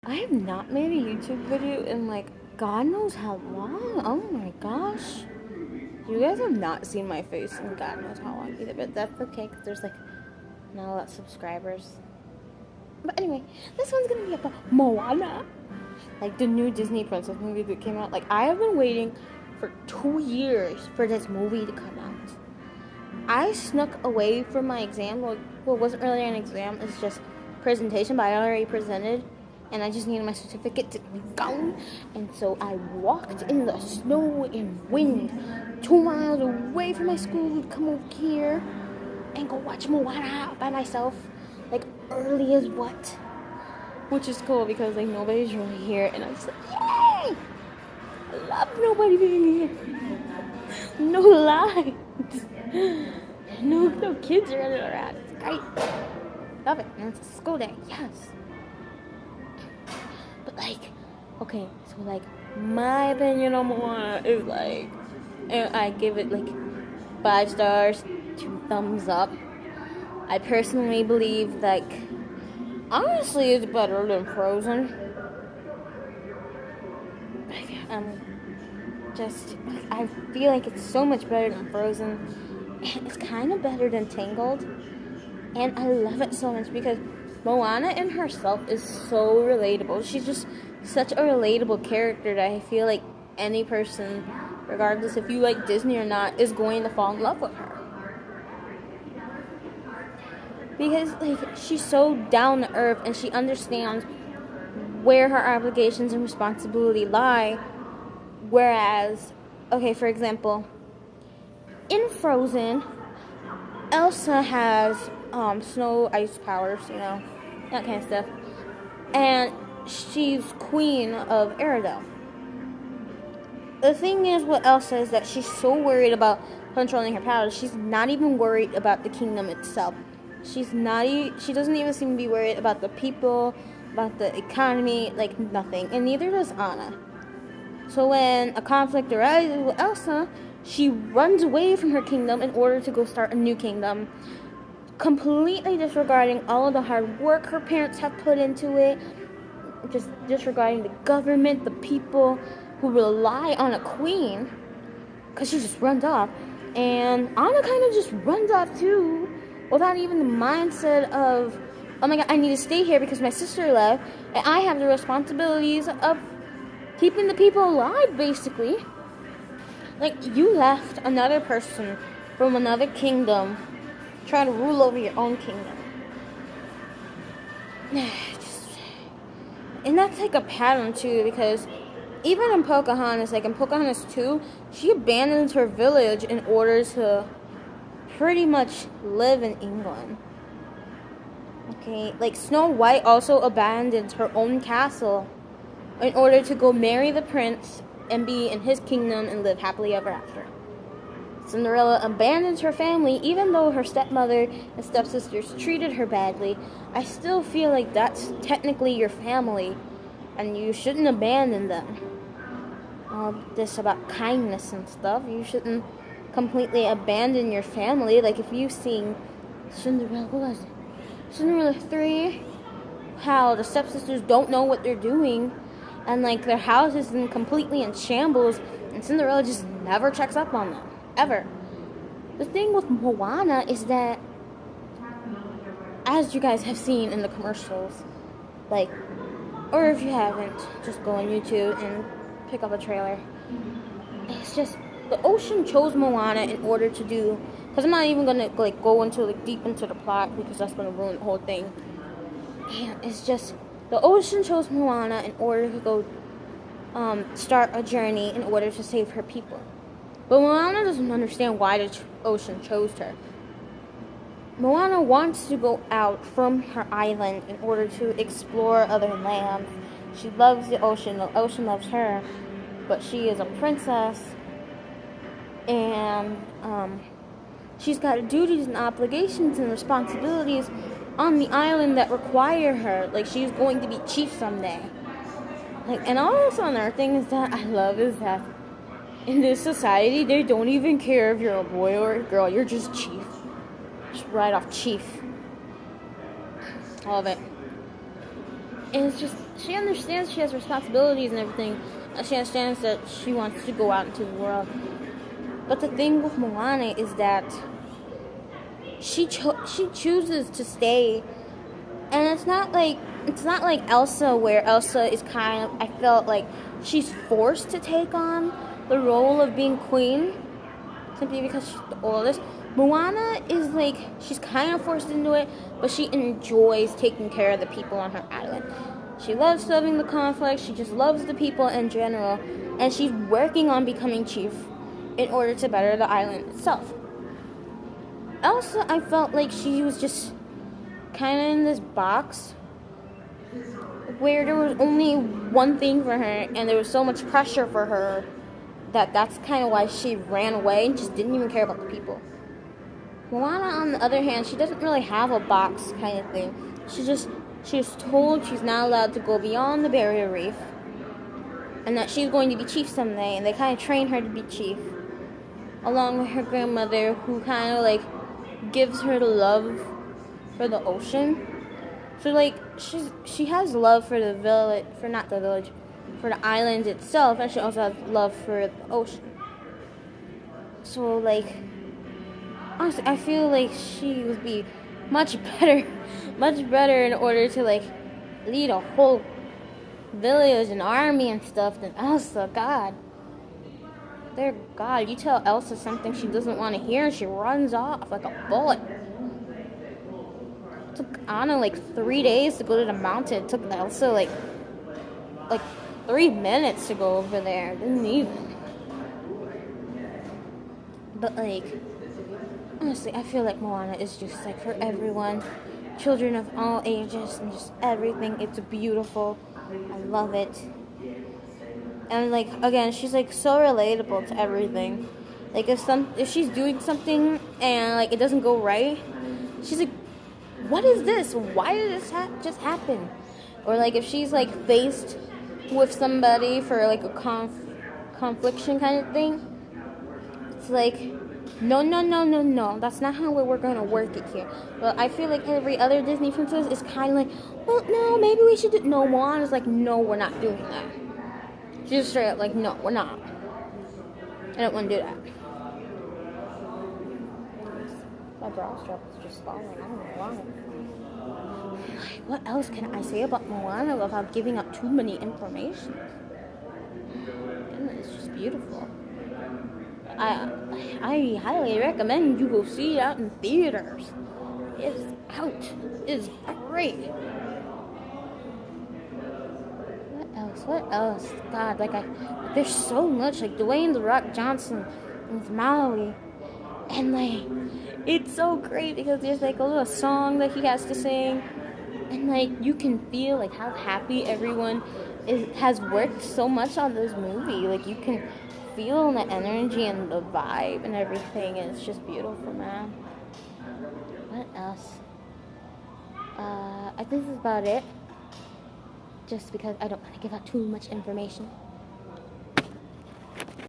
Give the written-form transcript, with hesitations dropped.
I have not made a YouTube video in like God knows how long. Oh my gosh. You guys have not seen my face in God knows how long either, but that's okay because there's like not a lot of subscribers. But anyway, this one's gonna be about Moana, like the new Disney princess movie that came out. Like I have been waiting for 2 years for this movie to come out. I snuck away from my exam. Well, it wasn't really an exam. It's just presentation, but I already presented, and I just needed my certificate to be gone. And so I walked in the snow and wind 2 miles away from my school to come over here and go watch Moana by myself, like early as what? Which is cool because like nobody's really here, and I'm just like, yay! I love nobody being here. No lies. No kids are running around. It's great. Love it. And it's a school day. Yes. But like, okay, so like my opinion on Moana is like, and I give it like 5 stars, 2 thumbs up. I personally believe like honestly it's better than Frozen. Like, just I feel like it's so much better than Frozen. And it's kind of better than Tangled. And I love it so much because Moana in herself is so relatable. She's just such a relatable character that I feel like any person, regardless if you like Disney or not, is going to fall in love with her. Because like she's so down to earth and she understands where her obligations and responsibility lie. Whereas, okay, for example, in Frozen, Elsa has snow ice powers, that kind of stuff. And she's queen of Arendelle. The thing is with Elsa is that she's so worried about controlling her powers, she's not even worried about the kingdom itself. She doesn't even seem to be worried about the people, about the economy, like nothing. And neither does Anna. So when a conflict arises with Elsa, she runs away from her kingdom in order to go start a new kingdom, completely disregarding all of the hard work her parents have put into it, just disregarding the government, the people who rely on a queen, because she just runs off. And Anna kind of just runs off too, without even the mindset of, oh my god, I need to stay here because my sister left, and I have the responsibilities of keeping the people alive, basically. Like, you left another person from another kingdom trying to rule over your own kingdom. And that's like a pattern too, because even in Pocahontas, like in Pocahontas 2, she abandons her village in order to pretty much live in England. Okay, like Snow White also abandons her own castle in order to go marry the prince and be in his kingdom and live happily ever after. Cinderella abandons her family even though her stepmother and stepsisters treated her badly. I still feel like that's technically your family and you shouldn't abandon them. All this about kindness and stuff, you shouldn't completely abandon your family. Like if you've seen Cinderella 3, how the stepsisters don't know what they're doing and like their house is completely in shambles and Cinderella just never checks up on them. Ever. The thing with Moana is that, as you guys have seen in the commercials, like, or if you haven't, just go on YouTube and pick up a trailer. It's just, the ocean chose Moana in order to do, because I'm not even going to like go into like deep into the plot because that's going to ruin the whole thing. And it's just, the ocean chose Moana in order to go start a journey in order to save her people. But Moana doesn't understand why the ocean chose her. Moana wants to go out from her island in order to explore other lands. She loves the ocean loves her, but she is a princess, and she's got duties and obligations and responsibilities on the island that require her. Like, she's going to be chief someday. Like, and also another thing is that I love is that in this society, they don't even care if you're a boy or a girl. You're just chief. Just right off chief. All of it. And it's just, she understands she has responsibilities and everything. She understands that she wants to go out into the world. But the thing with Moana is that she chooses to stay, and it's not like Elsa, where Elsa is kind of, I felt like she's forced to take on the role of being queen simply because she's the oldest. Moana is like, she's kind of forced into it, but she enjoys taking care of the people on her island. She loves solving the conflict. She just loves the people in general, and she's working on becoming chief in order to better the island itself. Elsa, I felt like she was just kind of in this box where there was only one thing for her, and there was so much pressure for her that's kind of why she ran away and just didn't even care about the people. Moana, on the other hand, she doesn't really have a box kind of thing. She's told she's not allowed to go beyond the barrier reef, and that she's going to be chief someday, and they kind of train her to be chief, along with her grandmother, who kind of like gives her the love for the ocean. So like she has love for the village, for not the village, for the island itself, and she also has love for the ocean. So like, honestly, I feel like she would be much better in order to like lead a whole village and army and stuff than Elsa. God, you tell Elsa something she doesn't want to hear and she runs off like a bullet. It took Anna like 3 days to go to the mountain. It took Elsa like 3 minutes to go over there. Didn't even. But like, honestly, I feel like Moana is just like for everyone. Children of all ages and just everything. It's beautiful. I love it. And like, again, she's like so relatable to everything. Like if she's doing something and like it doesn't go right, she's like, what is this? Why did this just happen? Or like if she's like faced with somebody for like a confliction kind of thing, it's like, no, that's not how we're going to work it here. But I feel like every other Disney princess is kind of like, well, no, maybe we should do. No, Moana's like, no, we're not doing that. She's just straight up like, no, we're not. I don't want to do that. My bra strap is just falling. I don't know why. What else can I say about Moana without giving up too many information? It's just beautiful. I highly recommend you go see it out in theaters. It's out. It's great. What else? God, like there's so much. Like Dwayne "The Rock" Johnson and Maui, and like it's so great because there's like a little song that he has to sing, and like you can feel like how happy everyone has worked so much on this movie. Like you can feel the energy and the vibe and everything, and it's just beautiful, man. What else? I think this is about it. Just because I don't want to give out too much information.